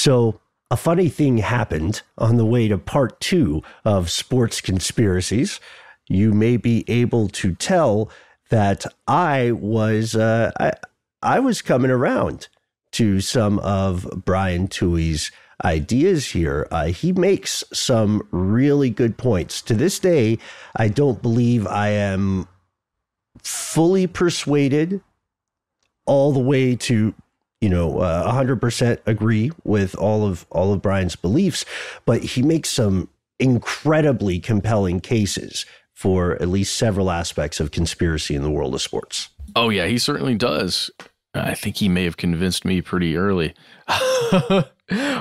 So a funny thing happened on the way to part 2 of Sports Conspiracies. You may be able to tell that I was coming around to some of Brian Tuohy's ideas here. He makes some really good points. To this day, I don't believe I am fully persuaded all the way to 100% agree with all of Brian's beliefs, but he makes some incredibly compelling cases for at least several aspects of conspiracy in the world of sports. Oh yeah, he certainly does. I think he may have convinced me pretty early. I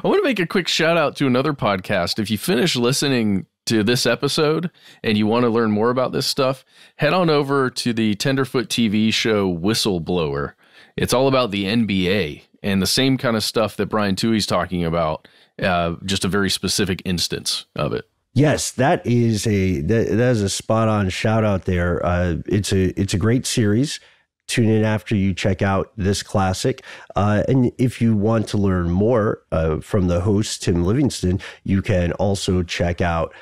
want to make a quick shout out to another podcast. If you finish listening to this episode and you want to learn more about this stuff, head on over to the Tenderfoot TV show Whistleblower. It's all about the NBA and the same kind of stuff that Brian Tuohy's talking about, just a very specific instance of it. Yes, that is a spot on shout out there. It's a great series. Tune in after you check out this classic. And if you want to learn more from the host, Tim Livingston, you can also check out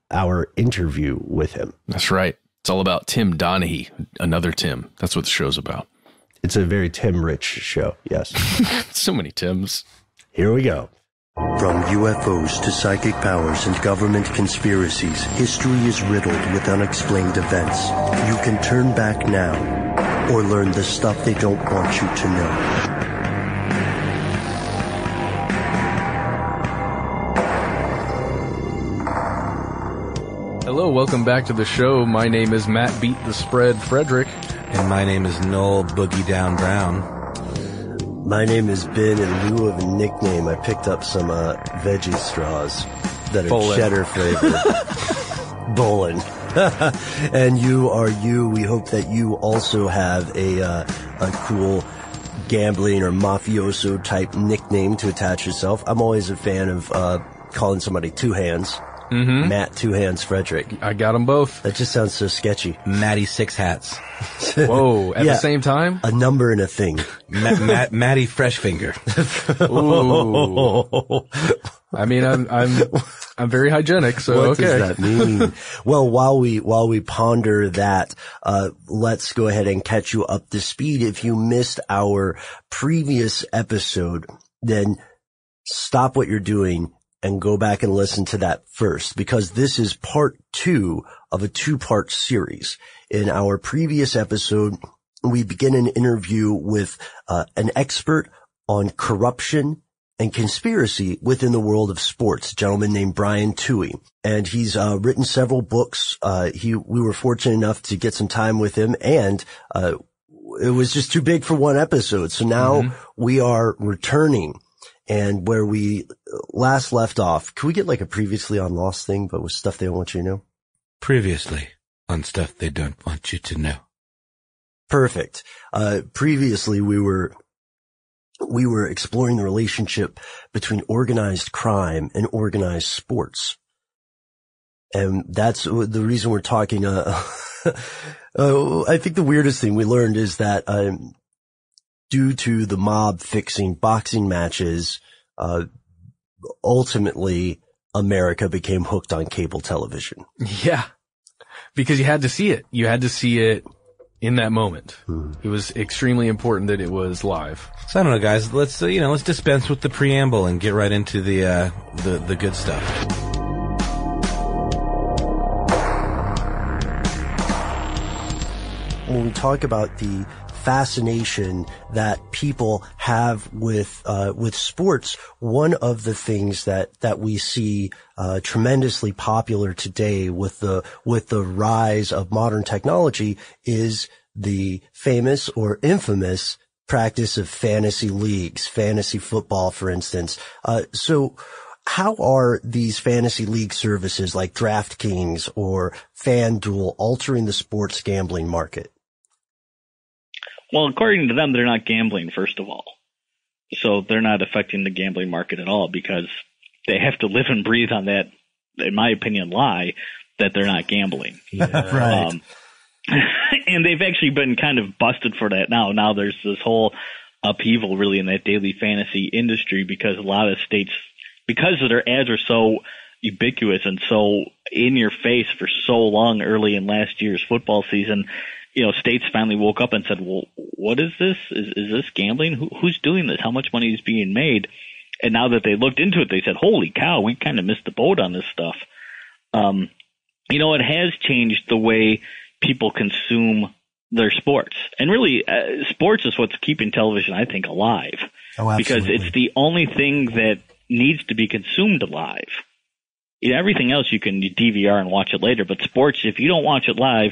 our interview with him. That's right. It's all about Tim Donaghy, another Tim. That's what the show's about. It's a very Tim-rich show, yes. So many Tims. Here we go. From UFOs to psychic powers and government conspiracies, history is riddled with unexplained events. You can turn back now or learn the stuff they don't want you to know. Hello, welcome back to the show. My name is Matt Beat the Spread Frederick. And my name is Noel Boogie Down Brown. My name is Ben. In lieu of a nickname, I picked up some veggie straws that are Bolin. cheddar flavored. Bolin. And you are you. We hope that you also have a cool gambling or mafioso type nickname to attach yourself. I'm always a fan of calling somebody Two Hands. Mm-hmm. Matt Two Hands Frederick. I got them both. That just sounds so sketchy. Matty Six Hats. Whoa, at Yeah. the same time? A number and a thing. Matty Fresh Finger. Ooh. I mean, I'm very hygienic, so What okay. does that mean? Well, while we ponder that, let's go ahead and catch you up to speed. If you missed our previous episode, then stop what you're doing and go back and listen to that first, because this is part 2 of a 2-part series. In our previous episode, we begin an interview with an expert on corruption and conspiracy within the world of sports, a gentleman named Brian Tuohy. And he's written several books. We were fortunate enough to get some time with him, and it was just too big for one episode. So now we are returning. And where we last left off, can we get like a previously on Lost thing, but with stuff they don't want you to know? Previously on stuff they don't want you to know. Perfect. Previously we were exploring the relationship between organized crime and organized sports. And that's the reason we're talking, I think the weirdest thing we learned is that, due to the mob fixing boxing matches, ultimately America became hooked on cable television. Yeah. Because you had to see it. You had to see it in that moment. It was extremely important that it was live. So I don't know, guys. Let's dispense with the preamble and get right into the good stuff. When we talk about the fascination that people have with sports, one of the things that we see tremendously popular today with the rise of modern technology is the famous or infamous practice of fantasy leagues, fantasy football, for instance. So how are these fantasy league services like DraftKings or FanDuel altering the sports gambling market? Well, according to them, they're not gambling, first of all. So they're not affecting the gambling market at all because they have to live and breathe on that, in my opinion, lie that they're not gambling. Yeah, right. And they've actually been kind of busted for that now. Now there's this whole upheaval really in that daily fantasy industry, because a lot of states, because their ads are so ubiquitous and so in your face for so long early in last year's football season, states finally woke up and said, well, what is this? Is this gambling? Who's doing this? How much money is being made? And now that they looked into it, they said, holy cow, we kind of missed the boat on this stuff. It has changed the way people consume their sports. And really, sports is what's keeping television, I think, alive. Oh, absolutely. Because it's the only thing that needs to be consumed live. Everything else you can DVR and watch it later, but sports, if you don't watch it live,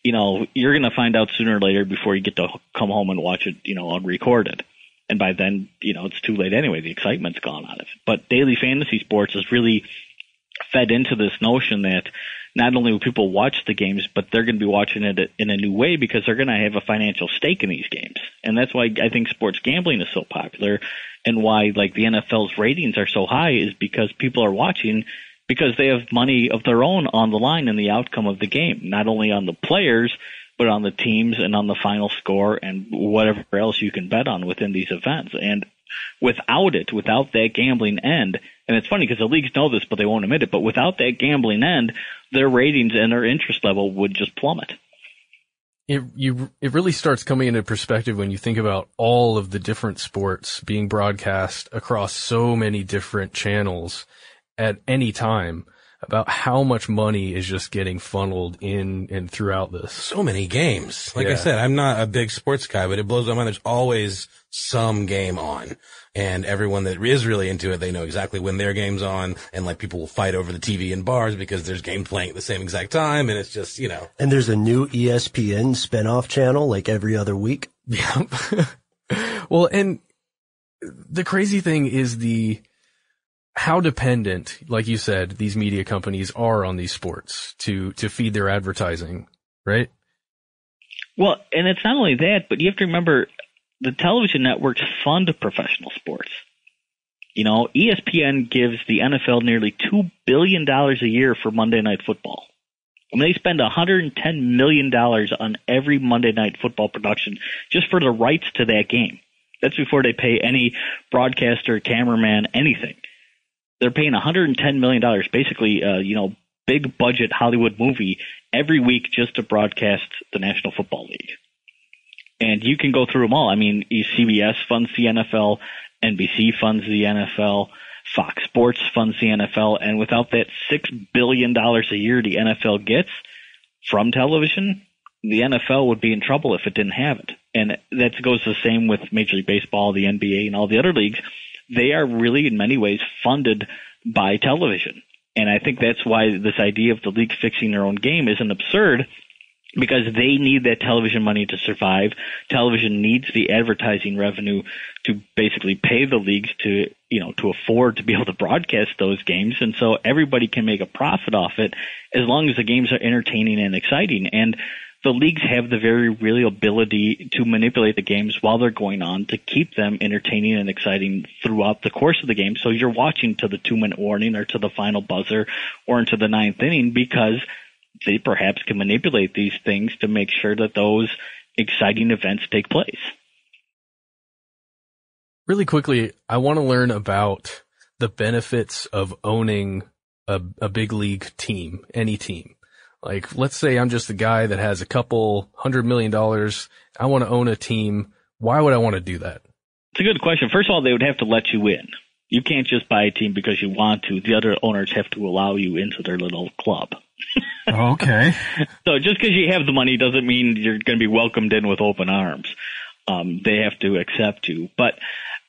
you're going to find out sooner or later before you get to come home and watch it, unrecorded. And by then, it's too late anyway. The excitement's gone out of it. But daily fantasy sports has really fed into this notion that not only will people watch the games, but they're going to be watching it in a new way because they're going to have a financial stake in these games. And that's why I think sports gambling is so popular, and why like the NFL's ratings are so high is because people are watching because they have money of their own on the line in the outcome of the game, not only on the players, but on the teams and on the final score and whatever else you can bet on within these events. And without that gambling end, and it's funny because the leagues know this, but they won't admit it, but without that gambling end, their ratings and their interest level would just plummet. It really starts coming into perspective when you think about all of the different sports being broadcast across so many different channels at any time, about how much money is just getting funneled in and throughout this. So many games. Like I said, I'm not a big sports guy, but it blows my mind. There's always some game on, and everyone that is really into it, they know exactly when their game's on, and like people will fight over the TV in bars because there's games playing at the same exact time, and it's just, And there's a new ESPN spinoff channel like every other week. Yeah. Well, and the crazy thing is how dependent, like you said, these media companies are on these sports to feed their advertising, right? Well, and it's not only that, but you have to remember the television networks fund professional sports. ESPN gives the NFL nearly $2 billion a year for Monday Night Football. I mean, they spend $110 million on every Monday Night Football production just for the rights to that game. That's before they pay any broadcaster, cameraman, anything. They're paying $110 million, basically, big budget Hollywood movie every week just to broadcast the National Football League. And you can go through them all. I mean, CBS funds the NFL, NBC funds the NFL, Fox Sports funds the NFL, and without that $6 billion a year the NFL gets from television, the NFL would be in trouble if it didn't have it. And that goes the same with Major League Baseball, the NBA, and all the other leagues. They are really, in many ways, funded by television. And I think that's why this idea of the league fixing their own game isn't absurd, because they need that television money to survive. Television needs the advertising revenue to basically pay the leagues to afford to be able to broadcast those games. And so everybody can make a profit off it as long as the games are entertaining and exciting. And the leagues have the very real ability to manipulate the games while they're going on to keep them entertaining and exciting throughout the course of the game. So you're watching to the 2-minute warning or to the final buzzer or into the 9th inning, because they perhaps can manipulate these things to make sure that those exciting events take place. Really quickly, I want to learn about the benefits of owning a big league team, any team. Like, let's say I'm just a guy that has a couple $100 million. I want to own a team. Why would I want to do that? It's a good question. First of all, they would have to let you in. You can't just buy a team because you want to. The other owners have to allow you into their little club. Okay. So just because you have the money doesn't mean you're going to be welcomed in with open arms. They have to accept you. But,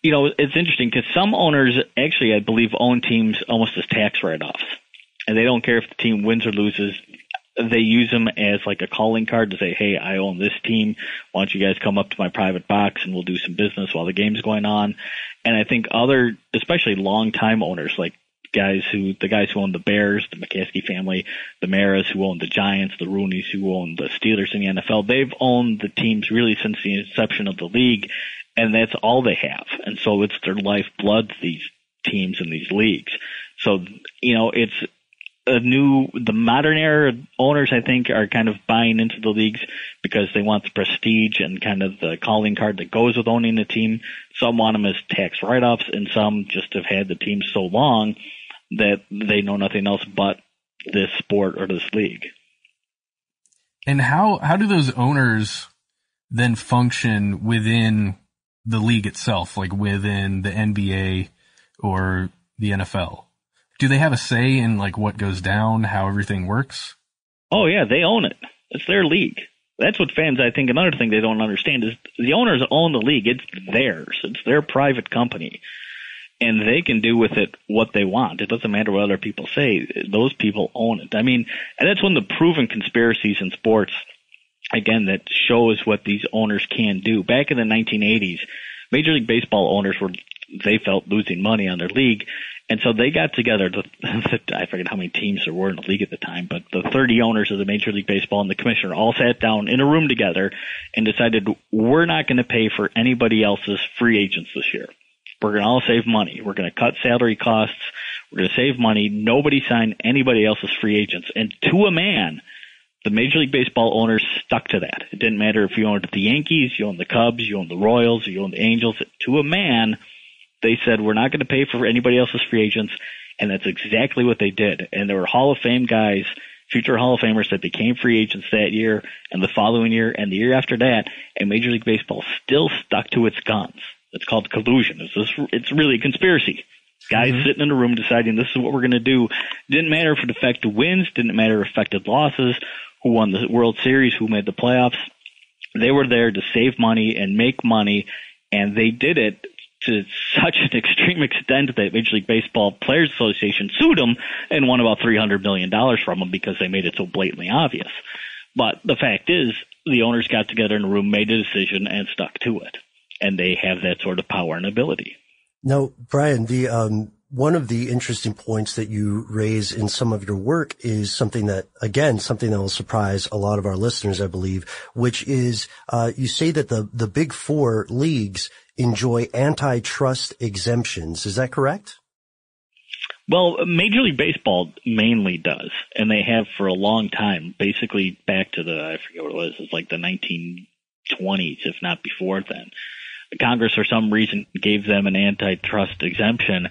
it's interesting because some owners actually, I believe, own teams almost as tax write-offs. And they don't care if the team wins or loses. They use them as like a calling card to say, hey, I own this team. Why don't you guys come up to my private box and we'll do some business while the game's going on. And I think especially long-time owners, like the guys who own the Bears, the McCaskey family, the Maras who own the Giants, the Rooneys who own the Steelers in the NFL, they've owned the teams really since the inception of the league, and that's all they have. And so it's their lifeblood, these teams and these leagues. So, the modern era owners, I think, are kind of buying into the leagues because they want the prestige and kind of the calling card that goes with owning the team. Some want them as tax write-offs, and some just have had the team so long that they know nothing else but this sport or this league. And how do those owners then function within the league itself, like within the NBA or the NFL? Do they have a say in like what goes down, how everything works? Oh yeah, they own it. It's their league. That's what fans, I think, another thing they don't understand is the owners own the league. It's theirs. It's their private company. And they can do with it what they want. It doesn't matter what other people say. Those people own it. I mean, and that's one of the proven conspiracies in sports, again, that shows what these owners can do. Back in the 1980s, Major League Baseball owners they felt losing money on their league. And so they got together, I forget how many teams there were in the league at the time, but the 30 owners of the Major League Baseball and the commissioner all sat down in a room together and decided, we're not going to pay for anybody else's free agents this year. We're going to all save money. We're going to cut salary costs. We're going to save money. Nobody signed anybody else's free agents. And to a man, the Major League Baseball owners stuck to that. It didn't matter if you owned the Yankees, you owned the Cubs, you owned the Royals, you owned the Angels. To a man, they said, we're not going to pay for anybody else's free agents, and that's exactly what they did. And there were Hall of Fame guys, future Hall of Famers that became free agents that year and the following year and the year after that, and Major League Baseball still stuck to its guns. It's called collusion. It's really a conspiracy. Guys sitting in a room deciding this is what we're going to do. Didn't matter if it affected wins, didn't matter if it affected losses, who won the World Series, who made the playoffs. They were there to save money and make money, and they did it to such an extreme extent that Major League Baseball Players Association sued them and won about $300 million from them because they made it so blatantly obvious. But the fact is, the owners got together in a room, made a decision, and stuck to it. And they have that sort of power and ability. Now, Brian, one of the interesting points that you raise in some of your work is something that will surprise a lot of our listeners, I believe, which is you say that the big four leagues enjoy antitrust exemptions. Is that correct? Well, Major League Baseball mainly does, and they have for a long time, basically back to I forget what it was, it's like the 1920s, if not before then. Congress, for some reason, gave them an antitrust exemption,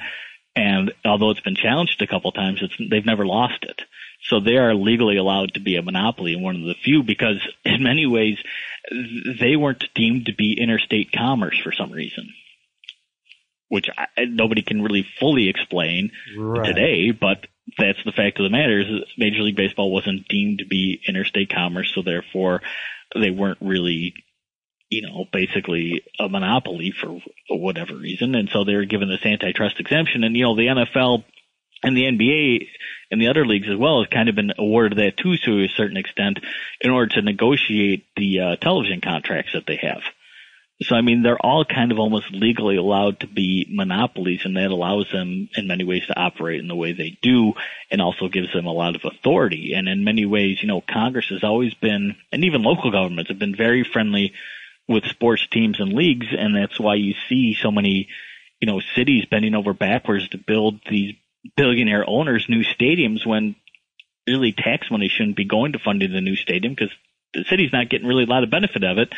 and although it's been challenged a couple times, they've never lost it. So they are legally allowed to be a monopoly, and one of the few, because in many ways they weren't deemed to be interstate commerce for some reason, which nobody can really fully explain today, but that's the fact of the matter is Major League Baseball wasn't deemed to be interstate commerce, so therefore they weren't really, basically a monopoly for whatever reason, and so they were given this antitrust exemption. And, the NFL and the NBA and the other leagues as well has kind of been awarded that too, to a certain extent, in order to negotiate the television contracts that they have. So, I mean, they're all kind of almost legally allowed to be monopolies, and that allows them in many ways to operate in the way they do, and also gives them a lot of authority. And in many ways, Congress has always been, and even local governments have been very friendly with sports teams and leagues, and that's why you see so many, cities bending over backwards to build these billionaire owners new stadiums when really tax money shouldn't be going to funding the new stadium, because the city's not getting really a lot of benefit of it.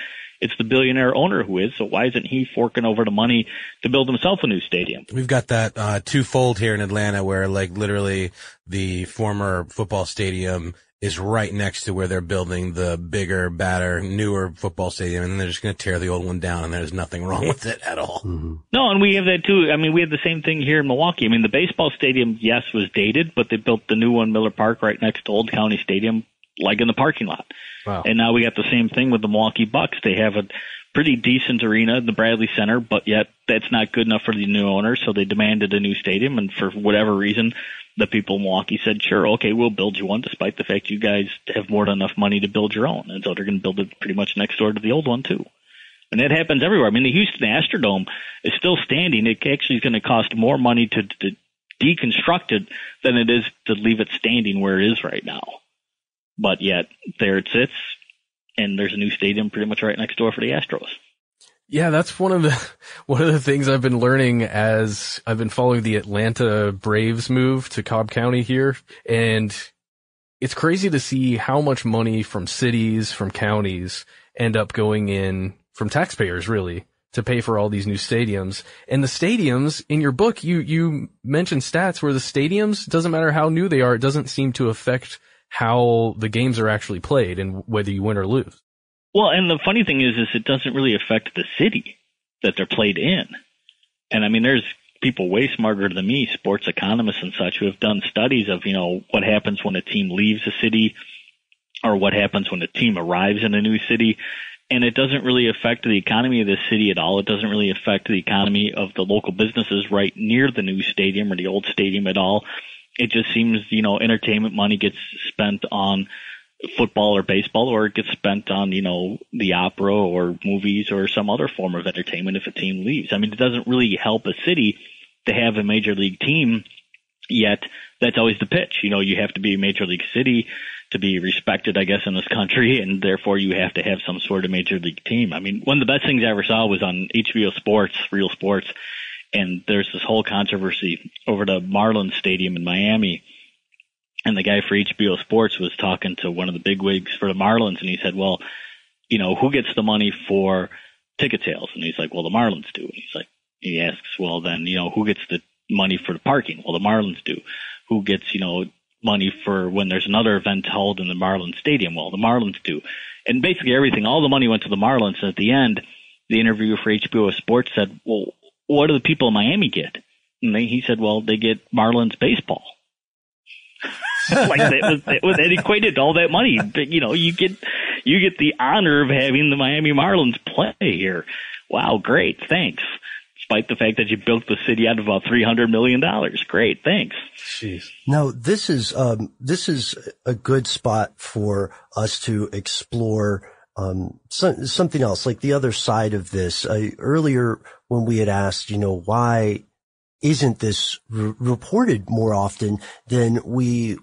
It's the billionaire owner who is, so why isn't he forking over the money to build himself a new stadium? We've got that twofold here in Atlanta where literally the former football stadium is right next to where they're building the bigger, badder, newer football stadium, and they're just going to tear the old one down, and there's nothing wrong with it at all. Mm-hmm. No, and we have that too. I mean, we have the same thing here in Milwaukee. I mean, the baseball stadium, yes, was dated, but they built the new one, Miller Park, right next to Old County Stadium, like in the parking lot. Wow. And now we got the same thing with the Milwaukee Bucks. They have a pretty decent arena, the Bradley Center, but yet that's not good enough for the new owner, so they demanded a new stadium, and for whatever reason, the people in Milwaukee said, sure, okay, we'll build you one, despite the fact you guys have more than enough money to build your own. And so they're going to build it pretty much next door to the old one, too. And that happens everywhere. I mean, the Houston Astrodome is still standing. It actually is going to cost more money to deconstruct it than it is to leave it standing where it is right now. But yet, there it sits, and there's a new stadium pretty much right next door for the Astros. Yeah, that's one of the things I've been learning as I've been following the Atlanta Braves move to Cobb County here. And it's crazy to see how much money from cities, from counties end up going in from taxpayers, really, to pay for all these new stadiums. And the stadiums in your book, you mentioned stats where the stadiums, doesn't matter how new they are, it doesn't seem to affect how the games are actually played and whether you win or lose. Well, and the funny thing is it doesn't really affect the city that they're played in. And I mean, there's people way smarter than me, sports economists and such, who have done studies of, what happens when a team leaves a city or what happens when a team arrives in a new city. And it doesn't really affect the economy of the city at all. It doesn't really affect the economy of the local businesses right near the new stadium or the old stadium at all. It just seems, entertainment money gets spent on football or baseball, or it gets spent on, the opera or movies or some other form of entertainment if a team leaves. I mean, it doesn't really help a city to have a major league team, yet that's always the pitch. You have to be a major league city to be respected, I guess, in this country, and therefore you have to have some sort of major league team. I mean, one of the best things I ever saw was on HBO Sports, Real Sports, and there's this whole controversy over the Marlins Stadium in Miami. And the guy for HBO Sports was talking to one of the bigwigs for the Marlins, and he said, well, who gets the money for ticket sales? And he's like, well, the Marlins do. And he asks, well, then, who gets the money for the parking? Well, the Marlins do. Who gets, money for when there's another event held in the Marlins Stadium? Well, the Marlins do. And basically everything, all the money went to the Marlins. And at the end, the interviewer for HBO Sports said, well, what do the people in Miami get? And he said, well, they get Marlins baseball. That equated to all that money. But, you get the honor of having the Miami Marlins play here. Wow, great, thanks. Despite the fact that you built the city out of about $300 million. Great, thanks. Jeez. Now, this is a good spot for us to explore something else, like the other side of this. Earlier, when we had asked, why isn't this reported more often, then we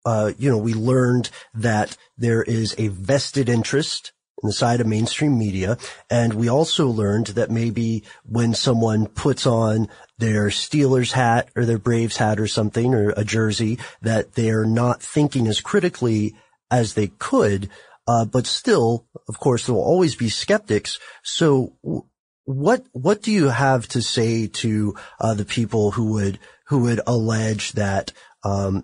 learned that there is a vested interest in the side of mainstream media. And we also learned that maybe when someone puts on their Steelers hat or their Braves hat or something, or a jersey, that they're not thinking as critically as they could. But still, of course, there will always be skeptics. So what do you have to say to the people who would allege that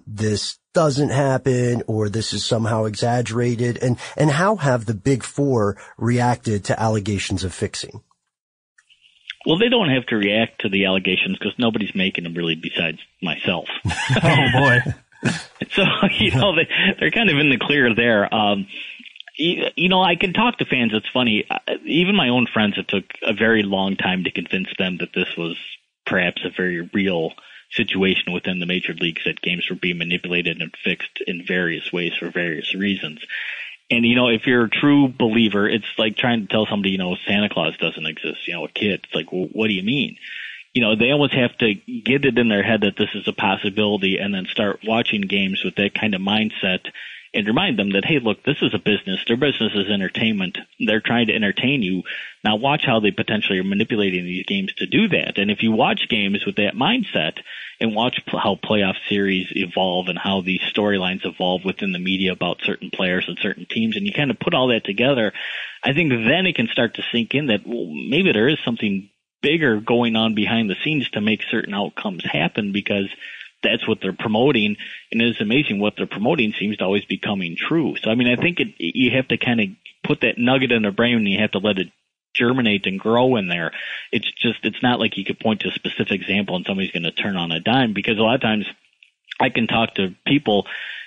this doesn't happen, or this is somehow exaggerated, and how have the Big Four reacted to allegations of fixing? Well, they don't have to react to the allegations because nobody's making them really besides myself. Oh boy. So, they're kind of in the clear there. I can talk to fans. It's funny. Even my own friends, it took a very long time to convince them that this was perhaps a very real situation within the major leagues, that games were being manipulated and fixed in various ways for various reasons. And, if you're a true believer, it's like trying to tell somebody, Santa Claus doesn't exist, a kid. It's like, well, what do you mean? They almost have to get it in their head that this is a possibility and then start watching games with that kind of mindset and remind them that, hey, look, this is a business. Their business is entertainment. They're trying to entertain you. Now watch how they potentially are manipulating these games to do that. And if you watch games with that mindset and watch how playoff series evolve and how these storylines evolve within the media about certain players and certain teams, and you kind of put all that together, I think then it can start to sink in that, well, maybe there is something bigger going on behind the scenes to make certain outcomes happen, because that's what they're promoting, and it's amazing what they're promoting seems to always be coming true. So, I mean, I think you have to kind of put that nugget in their brain, and you have to let it germinate and grow in there. It's not like you could point to a specific example and somebody's going to turn on a dime, because a lot of times I can talk to people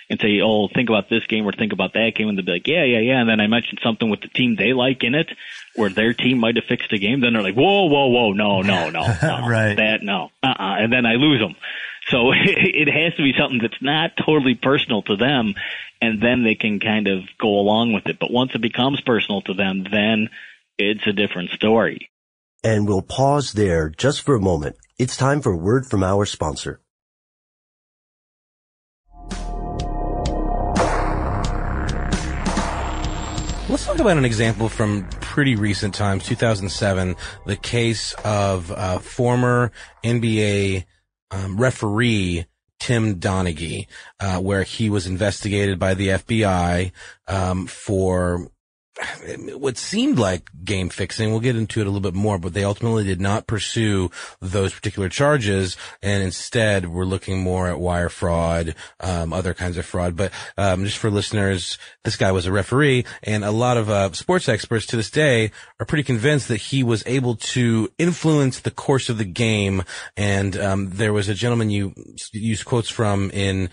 and say, oh, think about this game or think about that game, and they'll be like, yeah. And then I mentioned something with the team they like in it, where their team might have fixed a game. Then they're like, whoa, no, right. That, no, and then I lose them. So it has to be something that's not totally personal to them, and then they can kind of go along with it. But once it becomes personal to them, then it's a different story. And we'll pause there just for a moment. It's time for a word from our sponsor. Let's talk about an example from pretty recent times, 2007, the case of former NBA referee Tim Donaghy, where he was investigated by the FBI for what seemed like game fixing. We'll get into it a little bit more, but they ultimately did not pursue those particular charges, and instead were looking more at wire fraud, other kinds of fraud. But just for listeners, this guy was a referee, and a lot of sports experts to this day are pretty convinced that he was able to influence the course of the game. And there was a gentleman you used quotes from in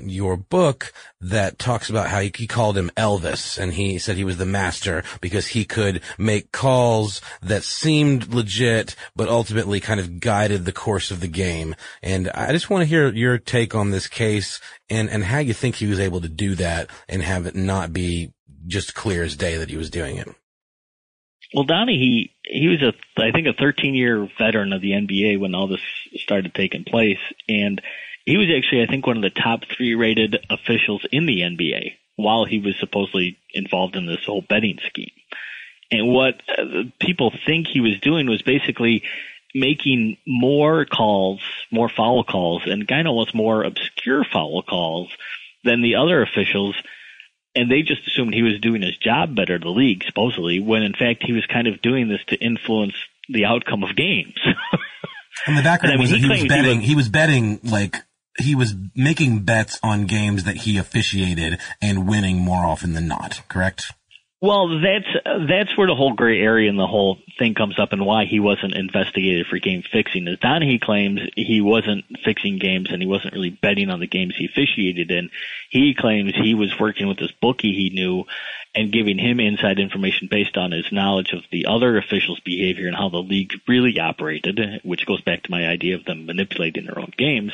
your book that talks about how he called him Elvis, and he said he was the master because he could make calls that seemed legit but ultimately kind of guided the course of the game. And I just want to hear your take on this case and how you think he was able to do that and have it not be just clear as day that he was doing it. Well, Donaghy, he was I think a 13-year veteran of the NBA when all this started taking place, and he was actually, I think, one of the top 3 rated officials in the NBA while he was supposedly involved in this whole betting scheme. And what people think he was doing was basically making more calls, more foul calls, and kind of almost more obscure foul calls than the other officials. And they just assumed he was doing his job better, the league, supposedly, when in fact he was kind of doing this to influence the outcome of games. And the background was that he was betting, like, he was making bets on games that he officiated and winning more often than not, correct? Well, that's where the whole gray area and the whole thing comes up, and why he wasn't investigated for game fixing. As Donaghy claims he wasn't fixing games and he wasn't really betting on the games he officiated in. He claims he was working with this bookie he knew and giving him inside information based on his knowledge of the other officials' behavior and how the league really operated, which goes back to my idea of them manipulating their own games.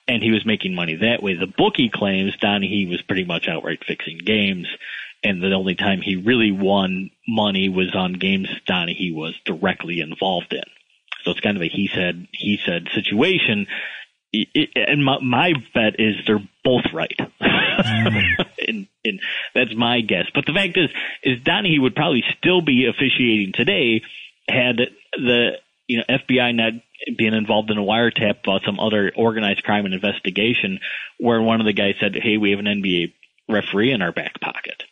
And he was making money that way. The bookie claims Donaghy was pretty much outright fixing games, and the only time he really won money was on games Donaghy was directly involved in. So it's kind of a he said situation. And my bet is they're both right. and that's my guess. But the fact is Donaghy would probably still be officiating today had the FBI not being involved in a wiretap about some other organized crime and investigation where one of the guys said, hey, we have an NBA referee in our back pocket.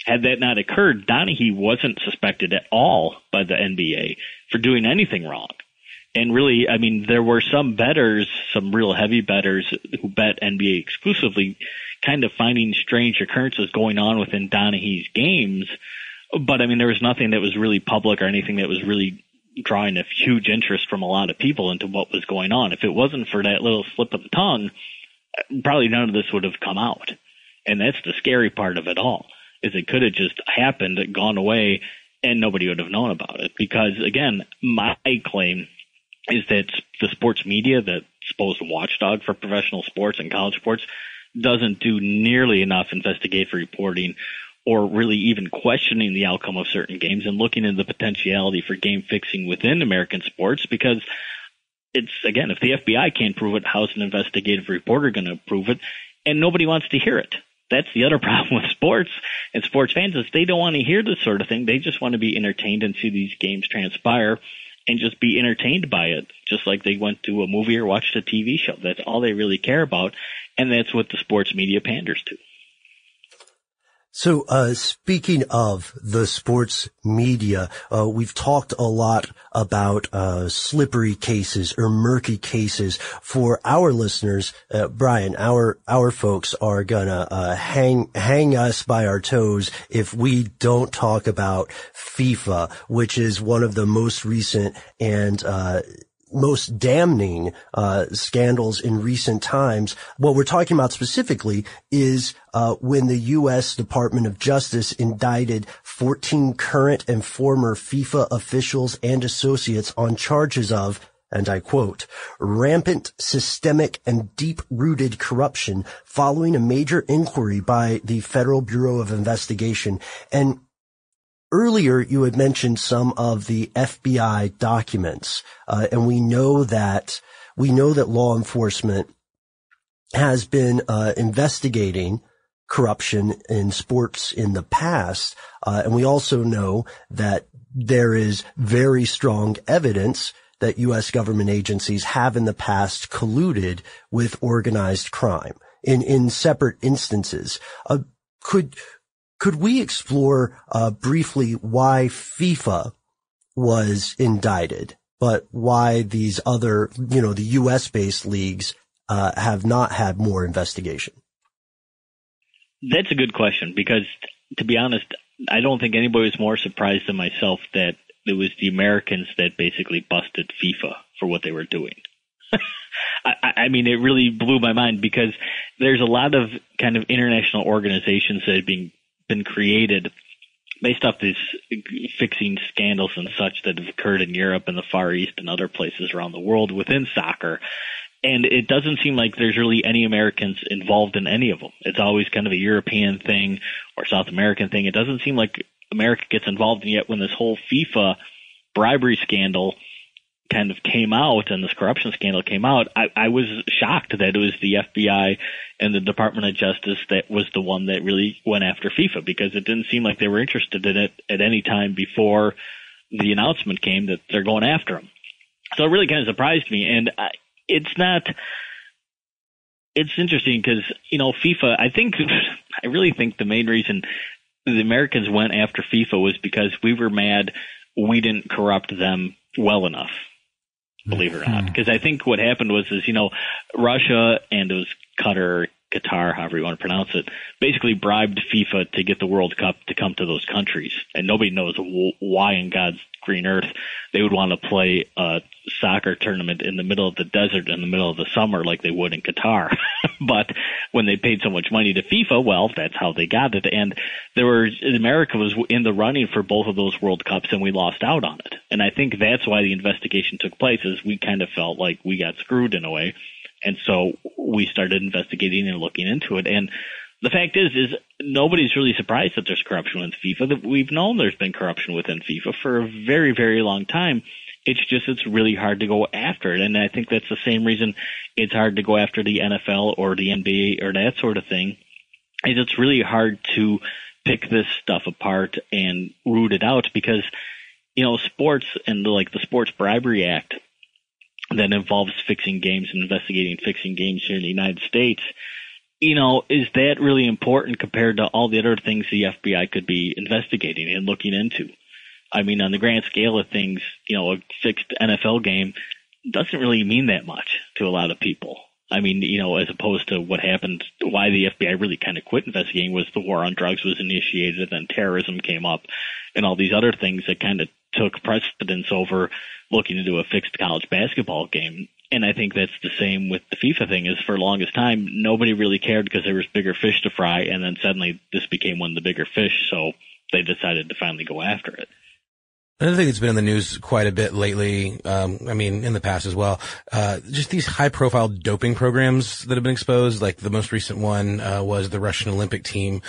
Had that not occurred, Donaghy wasn't suspected at all by the NBA for doing anything wrong. And really, I mean, there were some bettors, some real heavy bettors who bet NBA exclusively, kind of finding strange occurrences going on within Donaghy's games. But, I mean, there was nothing that was really public or anything that was really drawing a huge interest from a lot of people into what was going on. If it wasn't for that little slip of the tongue, probably none of this would have come out. And that's the scary part of it all, is it could have just happened, gone away, and nobody would have known about it. Because, again, my claim is that the sports media, the supposed watchdog for professional sports and college sports, doesn't do nearly enough investigative reporting or really even questioning the outcome of certain games and looking into the potentiality for game fixing within American sports. Because it's, again, if the FBI can't prove it, how's an investigative reporter going to prove it? And nobody wants to hear it. That's the other problem with sports and sports fans, is they don't want to hear this sort of thing. They just want to be entertained and see these games transpire and just be entertained by it, just like they went to a movie or watched a TV show. That's all they really care about, and that's what the sports media panders to. So, speaking of the sports media, we've talked a lot about, slippery cases or murky cases. For our listeners, Brian, our folks are gonna, hang us by our toes if we don't talk about FIFA, which is one of the most recent and, most damning scandals in recent times. What we're talking about specifically is when the U.S. Department of Justice indicted 14 current and former FIFA officials and associates on charges of, and I quote, rampant, systemic, and deep-rooted corruption following a major inquiry by the Federal Bureau of Investigation. And earlier, you had mentioned some of the FBI documents, and we know that law enforcement has been investigating corruption in sports in the past. And we also know that there is very strong evidence that U.S. government agencies have in the past colluded with organized crime in separate instances. Could we explore briefly why FIFA was indicted, but why these other, the U.S.-based leagues have not had more investigation? That's a good question, because to be honest, I don't think anybody was more surprised than myself that it was the Americans that basically busted FIFA for what they were doing. I mean, it really blew my mind, because there's a lot of kind of international organizations that have been created based off these fixing scandals and such that have occurred in Europe and the Far East and other places around the world within soccer. And it doesn't seem like there's really any Americans involved in any of them. It's always kind of a European thing or South American thing. It doesn't seem like America gets involved. And yet when this whole FIFA bribery scandal kind of came out and this corruption scandal came out, I was shocked that it was the FBI and the Department of Justice that was the one that really went after FIFA, because it didn't seem like they were interested in it at any time before the announcement came that they're going after them. So it really kind of surprised me. And it's interesting because, FIFA, I really think the main reason the Americans went after FIFA was because we were mad we didn't corrupt them well enough, believe it or not. Because I think what happened was Russia and it was Qatar, however you want to pronounce it, basically bribed FIFA to get the World Cup to come to those countries. And nobody knows why in God's green earth they would want to play a soccer tournament in the middle of the desert in the middle of the summer like they would in Qatar. But when they paid so much money to FIFA, well, that's how they got it. And America was in the running for both of those World Cups, and we lost out on it. And I think that's why the investigation took place, is we kind of felt like we got screwed in a way. And so we started investigating and looking into it. And the fact is nobody's really surprised that there's corruption with FIFA. We've known there's been corruption within FIFA for a very, very long time. It's really hard to go after it. And I think that's the same reason it's hard to go after the NFL or the NBA or that sort of thing. Is it's really hard to pick this stuff apart and root it out, because, sports and the Sports Bribery Act that involves fixing games and investigating fixing games here in the United States, is that really important compared to all the other things the FBI could be investigating and looking into? I mean, on the grand scale of things, a fixed NFL game doesn't really mean that much to a lot of people. I mean, as opposed to what happened, why the FBI really kind of quit investigating was the war on drugs was initiated, and then terrorism came up and all these other things that kind of took precedence over looking into a fixed college basketball game. And I think that's the same with the FIFA thing, is for the longest time, nobody really cared because there was bigger fish to fry. And then suddenly this became one of the bigger fish. So they decided to finally go after it. Another thing that's been in the news quite a bit lately, in the past as well, just these high-profile doping programs that have been exposed. Like the most recent one was the Russian Olympic team.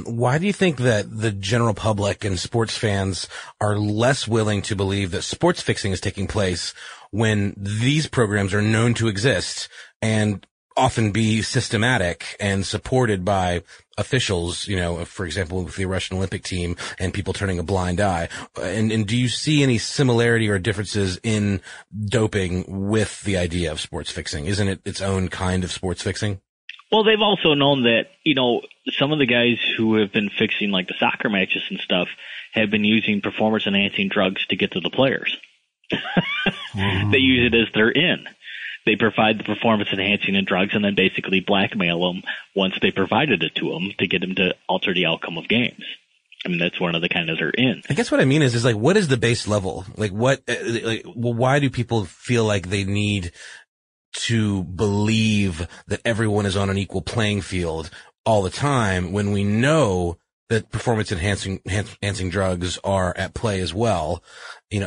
Why do you think that the general public and sports fans are less willing to believe that sports fixing is taking place when these programs are known to exist and often be systematic and supported by officials, for example, with the Russian Olympic team, and people turning a blind eye? And do you see any similarity or differences in doping with the idea of sports fixing? Isn't it its own kind of sports fixing? Well, they've also known that, some of the guys who have been fixing like the soccer matches and stuff have been using performance enhancing drugs to get to the players. They use it as their in. They provide the performance-enhancing and drugs and then basically blackmail them once they provided it to them to get them to alter the outcome of games. I mean, that's one of the kind of they're in. I guess what I mean is what is the base level? Why do people feel like they need to believe that everyone is on an equal playing field all the time when we know that performance-enhancing drugs are at play as well?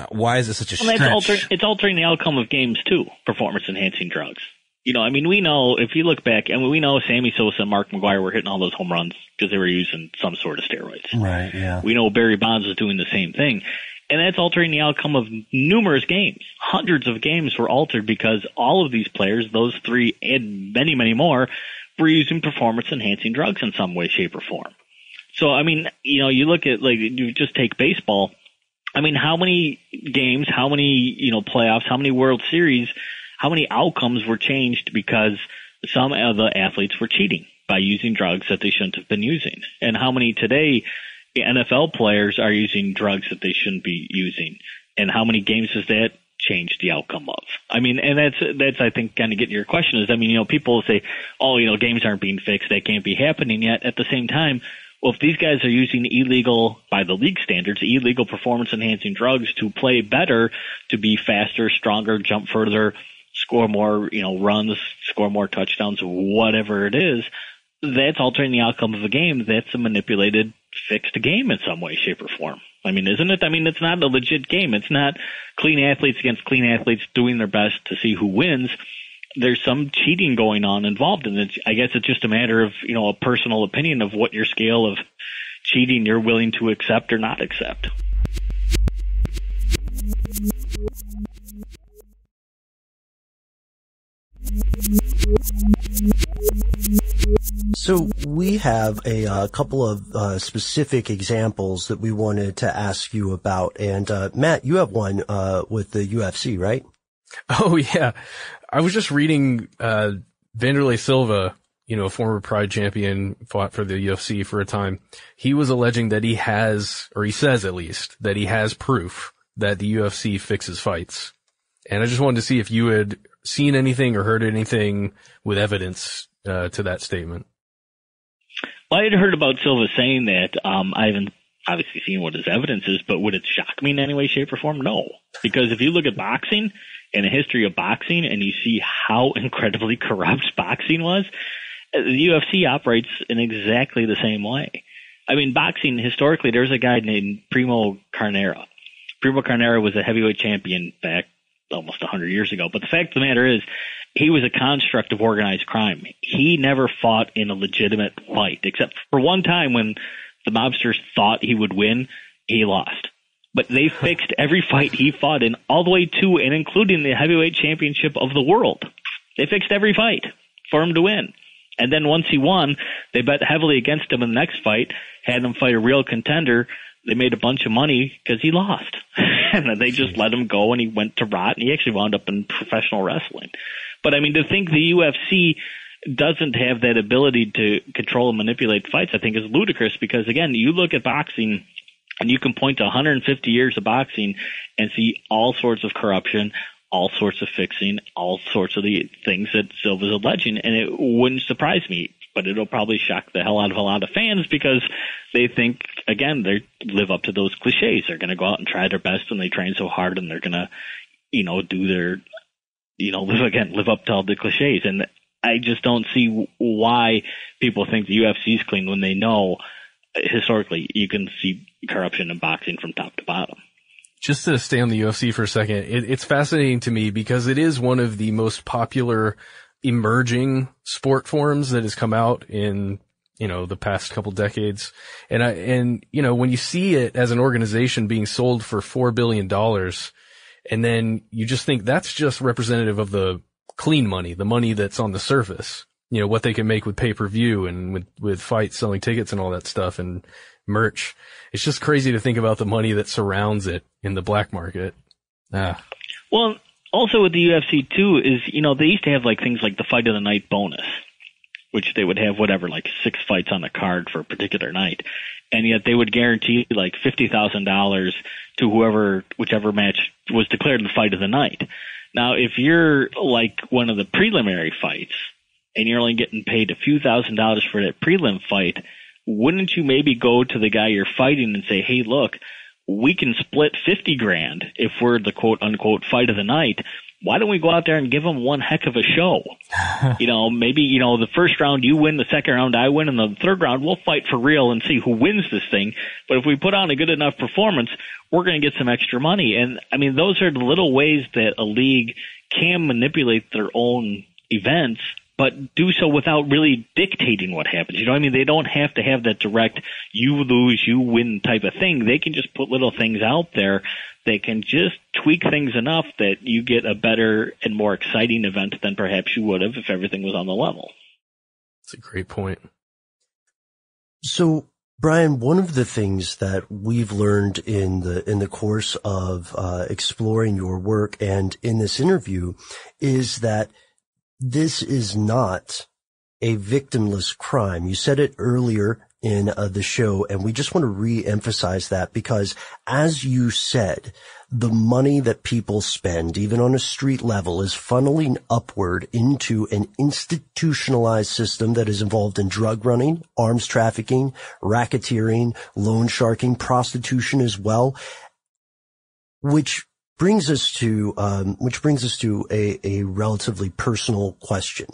Why is this such a stretch? It's altering the outcome of games too, performance-enhancing drugs. We know, if you look back, we know Sammy Sosa and Mark McGwire were hitting all those home runs because they were using some sort of steroids. Right, yeah. We know Barry Bonds was doing the same thing. And that's altering the outcome of numerous games. Hundreds of games were altered because all of these players, those three and many, many more, were using performance-enhancing drugs in some way, shape, or form. So, I mean, you know, you look at, like, you just take baseball. I mean, how many games, how many, you know, playoffs, how many World Series, how many outcomes were changed because some of the athletes were cheating by using drugs that they shouldn't have been using? And how many today NFL players are using drugs that they shouldn't be using? And how many games has that changed the outcome of? I mean, and that's I think kind of getting your question is, I mean, you know, people say, oh, you know, games aren't being fixed, that can't be happening yet. At the same time, well, if these guys are using illegal, by the league standards, illegal performance-enhancing drugs to play better, to be faster, stronger, jump further, score more, you know, runs, score more touchdowns, whatever it is, that's altering the outcome of a game. That's a manipulated, fixed game in some way, shape, or form. I mean, isn't it? I mean, it's not a legit game. It's not clean athletes against clean athletes doing their best to see who wins. There's some cheating going on involved, and I guess it's just a matter of, you know, a personal opinion of what your scale of cheating you're willing to accept or not accept. So we have a couple of specific examples that we wanted to ask you about. And Matt, you have one with the UFC, right? Oh, yeah. I was just reading Vanderlei Silva, you know, a former Pride champion, fought for the UFC for a time. He was alleging that he has, or he says at least, that he has proof that the UFC fixes fights. And I just wanted to see if you had seen anything or heard anything with evidence to that statement. Well, I had heard about Silva saying that. I haven't obviously seen what his evidence is, but would it shock me in any way, shape, or form? No. Because if you look at boxing and the history of boxing and you see how incredibly corrupt boxing was, the UFC operates in exactly the same way. I mean, boxing, historically, there's a guy named Primo Carnera. Primo Carnera was a heavyweight champion back almost 100 years ago. But the fact of the matter is, he was a construct of organized crime. He never fought in a legitimate fight, except for one time when the mobsters thought he would win, he lost. But they fixed every fight he fought in, all the way to and including the heavyweight championship of the world. They fixed every fight for him to win. And then once he won, they bet heavily against him in the next fight, had him fight a real contender. They made a bunch of money because he lost. And then they just let him go, and he went to rot, and he actually wound up in professional wrestling. But, I mean, to think the UFC doesn't have that ability to control and manipulate fights, I think is ludicrous because, again, you look at boxing, and you can point to 150 years of boxing and see all sorts of corruption, all sorts of fixing, all sorts of the things that Silva's alleging, and it wouldn't surprise me. But it'll probably shock the hell out of a lot of fans because they think, again, they live up to those cliches. They're going to go out and try their best, and they train so hard, and they're going to, you know, do their, you know, live up to all the cliches. And I just don't see why people think the UFC is clean when they know historically you can see corruption in boxing from top to bottom. Just to stay on the UFC for a second, it's fascinating to me because it is one of the most popular emerging sport forms that has come out in, you know, the past couple decades. And you know, when you see it as an organization being sold for $4 billion, and then you just think that's just representative of the clean money, the money that's on the surface, you know, what they can make with pay-per-view and with fights, selling tickets and all that stuff and merch. It's just crazy to think about the money that surrounds it in the black market. Well, also with the UFC too is, you know, they used to have like things like the fight of the night bonus, which they would have whatever, like 6 fights on the card for a particular night. And yet they would guarantee like $50,000 to whichever match was declared the fight of the night. Now, if you're like one of the preliminary fights and you're only getting paid a few $1,000s for that prelim fight, wouldn't you maybe go to the guy you're fighting and say, hey, look, we can split $50,000 if we're the quote unquote fight of the night. Why don't we go out there and give them one heck of a show? You know, maybe, you know, the first round you win, the second round I win, and the third round we'll fight for real and see who wins this thing. But if we put on a good enough performance, we're going to get some extra money. And I mean, those are the little ways that a league can manipulate their own events, but do so without really dictating what happens. You know what I mean? They don't have to have that direct, you lose, you win type of thing. They can just put little things out there. They can just tweak things enough that you get a better and more exciting event than perhaps you would have if everything was on the level. That's a great point. So, Brian, one of the things that we've learned in the course of exploring your work and in this interview is that this is not a victimless crime. You said it earlier in the show, and we just want to re-emphasize that because, as you said, the money that people spend, even on a street level, is funneling upward into an institutionalized system that is involved in drug running, arms trafficking, racketeering, loan sharking, prostitution as well, which brings us to a relatively personal question.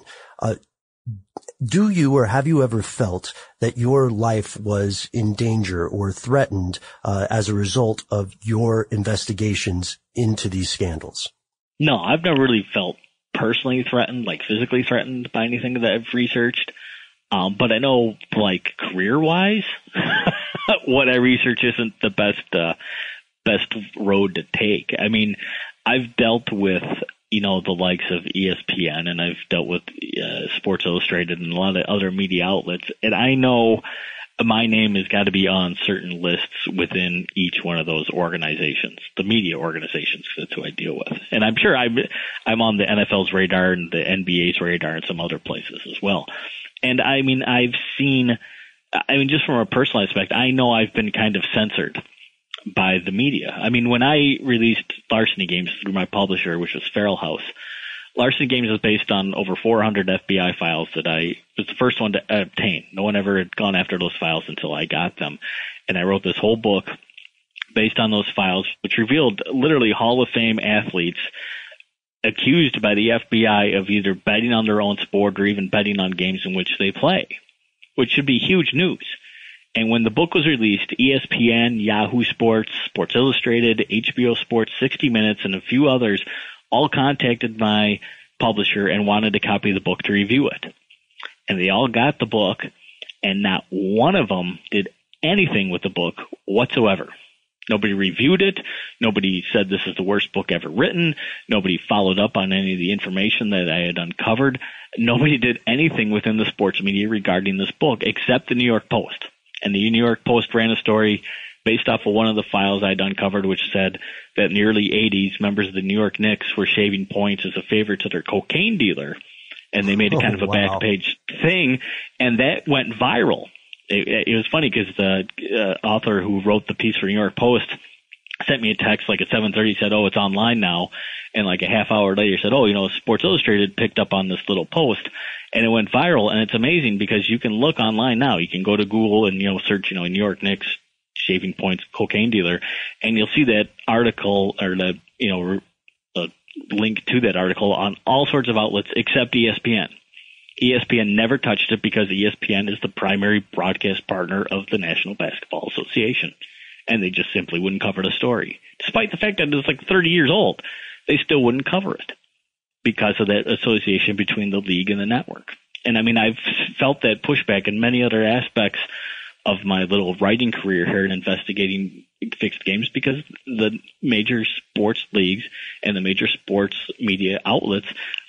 Do you or have you ever felt that your life was in danger or threatened as a result of your investigations into these scandals? No, I've never really felt personally threatened, like physically threatened by anything that I've researched. But I know, like, career-wise, what I research isn't the best road to take. I mean, I've dealt with, the likes of ESPN, and I've dealt with Sports Illustrated and a lot of other media outlets, and I know my name has got to be on certain lists within each one of those organizations, the media organizations. That's who I deal with. And I'm sure I'm on the NFL's radar and the NBA's radar and some other places as well. And I mean, just from a personal aspect, I know I've been kind of censored by the media. I mean, when I released Larceny Games through my publisher, which was Feral House, Larceny Games is based on over 400 FBI files that I was the first one to obtain. No one ever had gone after those files until I got them. And I wrote this whole book based on those files, which revealed literally Hall of Fame athletes accused by the FBI of either betting on their own sport or even betting on games in which they play, which should be huge news. And when the book was released, ESPN, Yahoo Sports, Sports Illustrated, HBO Sports, 60 Minutes, and a few others all contacted my publisher and wanted a copy of the book to review it. And they all got the book, and not one of them did anything with the book whatsoever. Nobody reviewed it. Nobody said this is the worst book ever written. Nobody followed up on any of the information that I had uncovered. Nobody did anything within the sports media regarding this book except the New York Post. And the New York Post ran a story based off of one of the files I'd uncovered, which said that in the early 80s, members of the New York Knicks were shaving points as a favor to their cocaine dealer. And they made a kind of a back page thing, and that went viral. It was funny because the author who wrote the piece for New York Post sent me a text like at 7:30, said, "Oh, it's online now." And like a half hour later said, "Oh, Sports Illustrated picked up on this little post," and it went viral. And it's amazing because you can look online now. You can go to Google and, search, New York Knicks shaving points cocaine dealer, and you'll see that article or the, link to that article on all sorts of outlets except ESPN. ESPN never touched it because ESPN is the primary broadcast partner of the National Basketball Association. And they just simply wouldn't cover the story. Despite the fact that it's like 30 years old, they still wouldn't cover it because of that association between the league and the network. And I mean, I've felt that pushback in many other aspects of my little writing career here in investigating fixed games because the major sports leagues and the major sports media outlets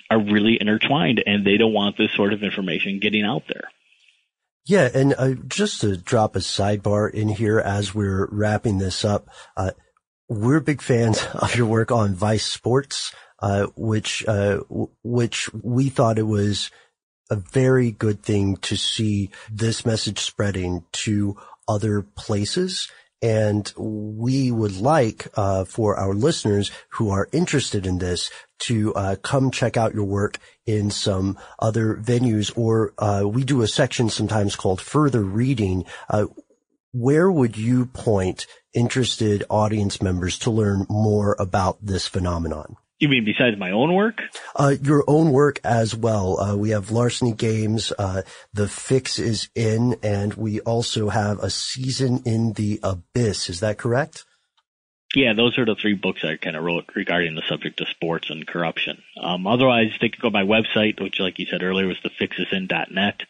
are really intertwined, and they don't want this sort of information getting out there. Yeah, and just to drop a sidebar in here as we're wrapping this up, we're big fans of your work on Vice Sports, which we thought it was a very good thing to see this message spreading to other places. And we would like for our listeners who are interested in this to come check out your work in some other venues, or we do a section sometimes called Further Reading. Where would you point interested audience members to learn more about this phenomenon? You mean besides my own work? Your own work as well. We have Larceny Games, The Fix is In, and we also have A Season in the Abyss. Is that correct? Yeah, those are the three books I kind of wrote regarding the subject of sports and corruption. Otherwise, they could go to my website, which, like you said earlier, was thefixisin.net.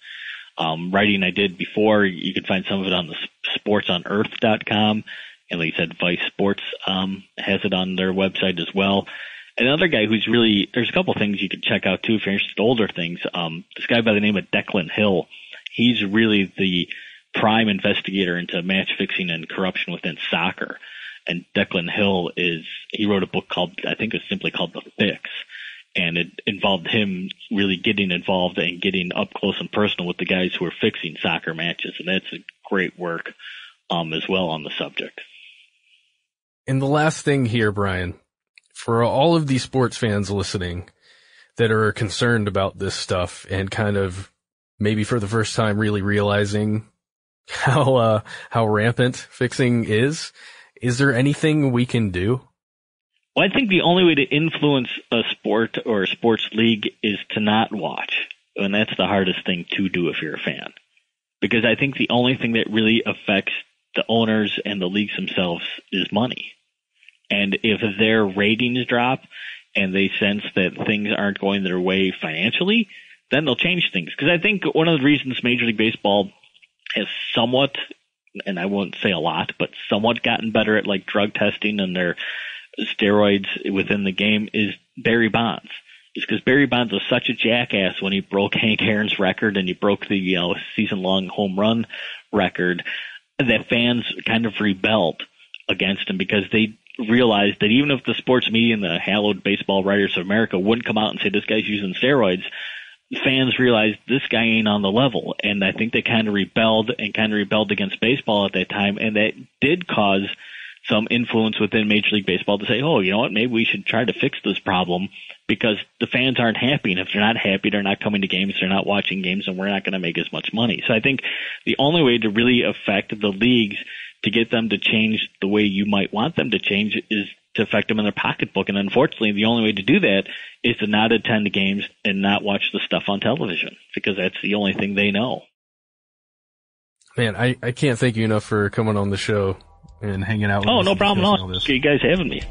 Writing I did before, you can find some of it on the sportsonearth.com. And like you said, Vice Sports has it on their website as well. Another guy who's really, there's a couple things you could check out too if you're interested in older things. This guy by the name of Declan Hill, he's really the prime investigator into match fixing and corruption within soccer. And Declan Hill he wrote a book called, I think it's simply called The Fix. And it involved him really getting involved and getting up close and personal with the guys who are fixing soccer matches. And that's a great work as well on the subject. And the last thing here, Brian, for all of these sports fans listening that are concerned about this stuff and kind of maybe for the first time really realizing how rampant fixing is there anything we can do? Well, I think the only way to influence a sport or a sports league is to not watch. And that's the hardest thing to do if you're a fan. Because I think the only thing that really affects the owners and the leagues themselves is money. And if their ratings drop and they sense that things aren't going their way financially, then they'll change things. Because I think one of the reasons Major League Baseball has somewhat, and I won't say a lot, but somewhat gotten better at like drug testing and their steroids within the game is Barry Bonds. It's because Barry Bonds was such a jackass when he broke Hank Aaron's record and he broke the season-long home run record that fans kind of rebelled against him because they realized that even if the sports media and the hallowed baseball writers of America wouldn't come out and say this guy's using steroids, fans realized this guy ain't on the level. And I think they kind of rebelled against baseball at that time, and that did cause some influence within Major League Baseball to say, oh, you know what, maybe we should try to fix this problem because the fans aren't happy. And if they're not happy, they're not coming to games, they're not watching games, and we're not going to make as much money. So I think the only way to really affect the leagues to get them to change the way you might want them to change is to affect them in their pocketbook. And unfortunately, the only way to do that is to not attend the games and not watch the stuff on television because that's the only thing they know. Man, I can't thank you enough for coming on the show and hanging out with us. Oh, no problem at all. You guys having me.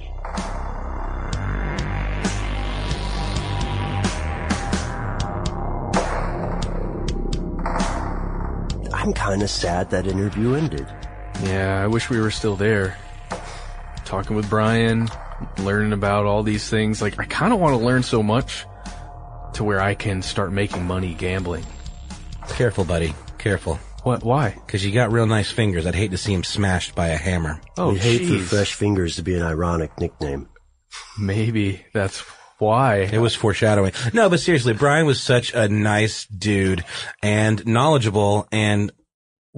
I'm kind of sad that interview ended. Yeah, I wish we were still there. Talking with Brian, learning about all these things. Like, I kind of want to learn so much to where I can start making money gambling. Careful, buddy. Careful. What? Why? Because you got real nice fingers. I'd hate to see them smashed by a hammer. Oh, we hate for fresh fingers to be an ironic nickname. Maybe that's why. It was foreshadowing. No, but seriously, Brian was such a nice dude and knowledgeable and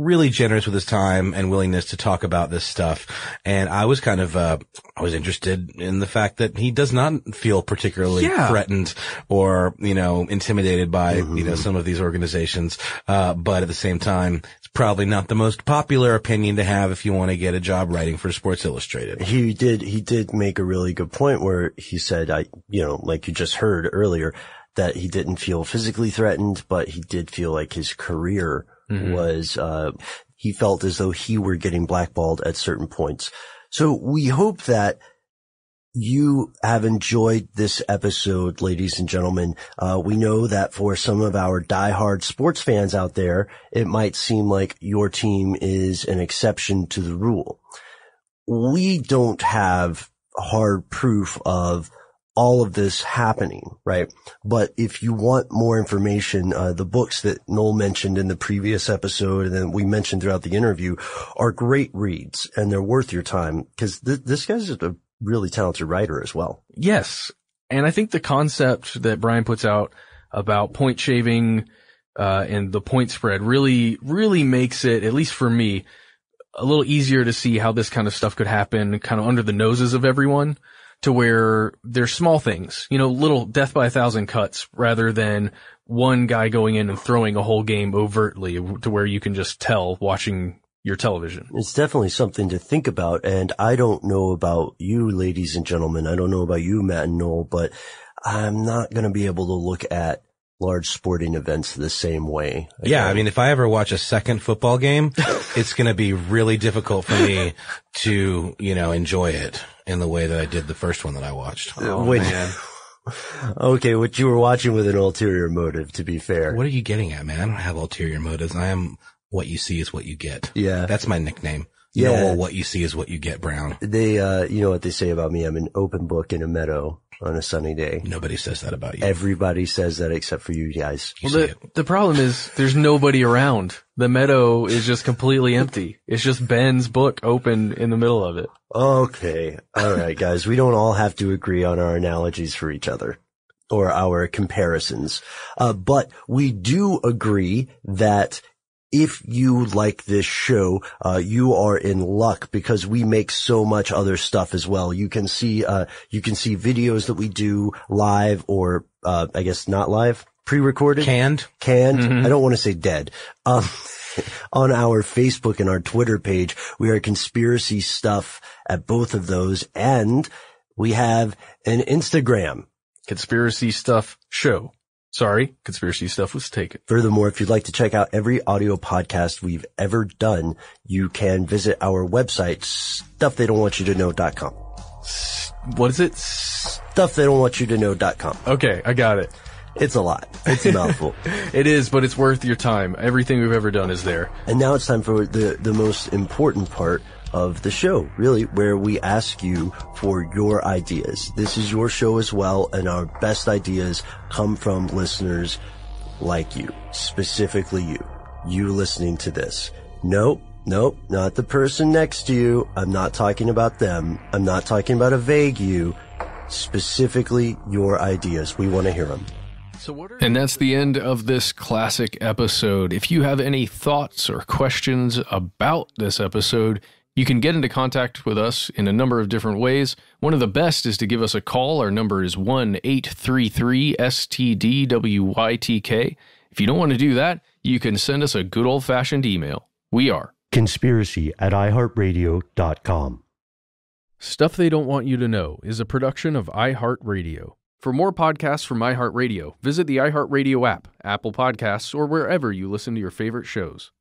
really generous with his time and willingness to talk about this stuff. And I was kind of, I was interested in the fact that he does not feel particularly threatened or, intimidated by, some of these organizations. But at the same time, it's probably not the most popular opinion to have if you want to get a job writing for Sports Illustrated. He did make a really good point where he said, like you just heard earlier, that he didn't feel physically threatened, but he did feel like his career was, he felt as though he were getting blackballed at certain points. So we hope that you have enjoyed this episode, ladies and gentlemen. We know that for some of our diehard sports fans out there, it might seem like your team is an exception to the rule. We don't have hard proof of all of this happening, right? But if you want more information, the books that Noel mentioned in the previous episode and then we mentioned throughout the interview are great reads and they're worth your time because this guy's a really talented writer as well. Yes. And I think the concept that Brian puts out about point shaving, and the point spread really, really makes it, at least for me, a little easier to see how this kind of stuff could happen kind of under the noses of everyone. To where there's small things, little death by 1,000 cuts rather than one guy going in and throwing a whole game overtly to where you can just tell watching your television. It's definitely something to think about. And I don't know about you, ladies and gentlemen. I don't know about you, Matt and Noel, but I'm not going to be able to look at large sporting events the same way. Yeah, I mean, if I ever watch a second football game, it's going to be really difficult for me to, enjoy it in the way that I did the first one that I watched. Oh, man. Okay, what you were watching with an ulterior motive, to be fair. What are you getting at, man? I don't have ulterior motives. I am what you see is what you get. Yeah. That's my nickname. Yeah. Noel, what you see is what you get, Brown. They, you know what they say about me? I'm an open book in a meadow. on a sunny day. Nobody says that about you. Everybody says that except for you guys. The problem is there's nobody around. The meadow is just completely empty. It's just Ben's book open in the middle of it. Okay. All right, guys. We don't all have to agree on our analogies for each other or our comparisons. But we do agree that if you like this show, you are in luck because we make so much other stuff as well. You can see videos that we do live or, I guess not live, pre-recorded. Canned. Mm-hmm. I don't want to say dead. On our Facebook and our Twitter page, we are Conspiracy Stuff at both of those. And we have an Instagram. Conspiracy Stuff Show. Sorry, Conspiracy Stuff was taken. Furthermore, if you'd like to check out every audio podcast we've ever done, you can visit our website, stufftheydon'twantyouto.com. What is it? Stufftheydon'twantyouto.com. Okay, I got it. It's a lot. It's a mouthful. It is, but it's worth your time. Everything we've ever done is there. And now it's time for the most important part of the show, really, where we ask you for your ideas. This is your show as well, and our best ideas come from listeners like you, specifically you listening to this. Nope, not the person next to you. I'm not talking about them. I'm not talking about a vague you. Specifically your ideas. We want to hear them. And that's the end of this classic episode. If you have any thoughts or questions about this episode, you can get into contact with us in a number of different ways. One of the best is to give us a call. Our number is 1-833-STDWYTK. If you don't want to do that, you can send us a good old-fashioned email. We are conspiracy@iHeartRadio.com. Stuff They Don't Want You to Know is a production of iHeartRadio. For more podcasts from iHeartRadio, visit the iHeartRadio app, Apple Podcasts, or wherever you listen to your favorite shows.